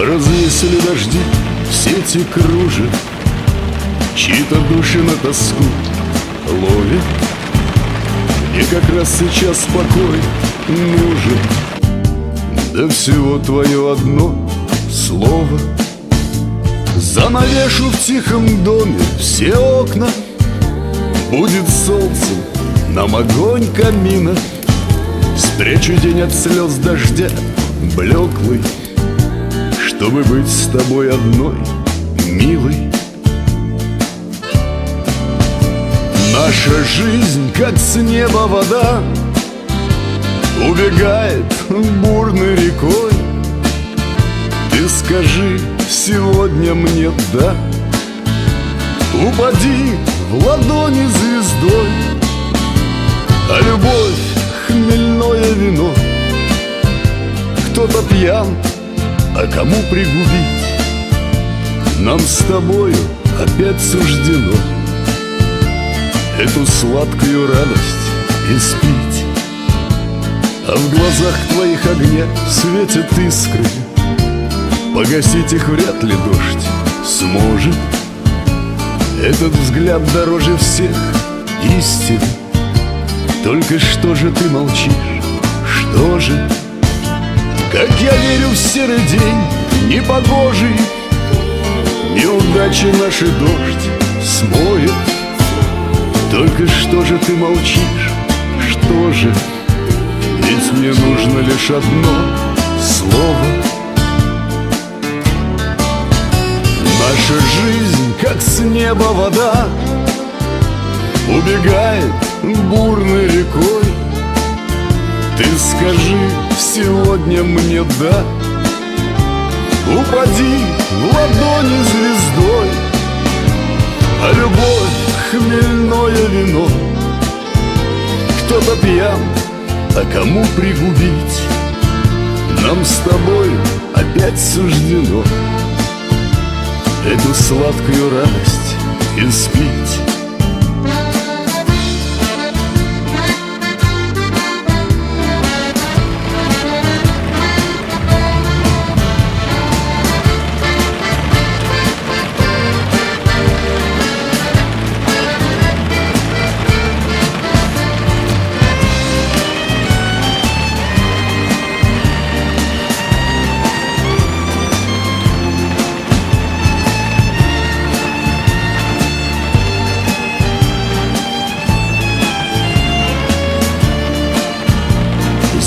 Разнесли дожди, сети кружат, чьи-то души на тоску ловят. И как раз сейчас покой нужен, да всего твое одно слово. Занавешу в тихом доме все окна, будет солнцем нам огонь камина. Спрячу день от слез дождя блеклый, чтобы быть с тобой одной, милой. Наша жизнь, как с неба вода, убегает бурной рекой. Ты скажи сегодня мне «да», упади в ладони звездой. А любовь — хмельное вино. Кто-то пьян, а кому пригубить? Нам с тобою опять суждено эту сладкую радость испить. А в глазах твоих огня светят искры, погасить их вряд ли дождь сможет. Этот взгляд дороже всех истин. Только что же ты молчишь? Что же? Как я верю в серый день непогожий, неудачи наши дождь смоет. Только что же ты молчишь? Что же? Ведь мне нужно лишь одно слово. Наша жизнь, как с неба вода, убегает бурной рекой. Ты скажи сегодня мне «да», упади в ладони звездой. А любовь — хмельное вино. Кто-то пьян, а кому пригубить? Нам с тобой опять суждено эту сладкую радость испить.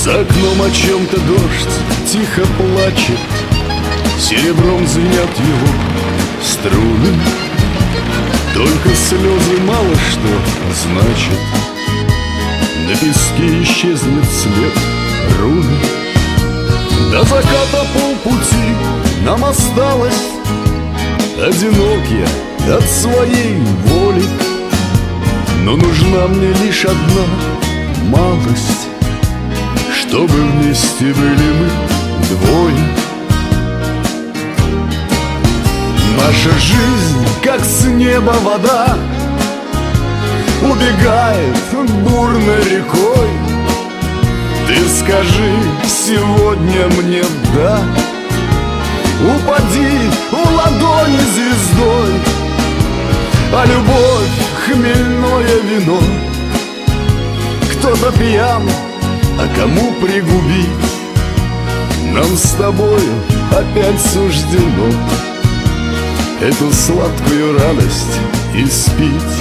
За окном о чем-то дождь тихо плачет, серебром звенят его струны. Только слезы мало что значат, на песке исчезнет след руны. До заката полпути нам осталось, одинокие от своей воли. Но нужна мне лишь одна малость, чтобы вместе были мы двое. Наша жизнь, как с неба вода, убегает бурной рекой. Ты скажи сегодня мне «да», упади в ладони звездой. А любовь — хмельное вино. Кто-то пьян, а кому пригубить? Нам с тобою опять суждено эту сладкую радость испить.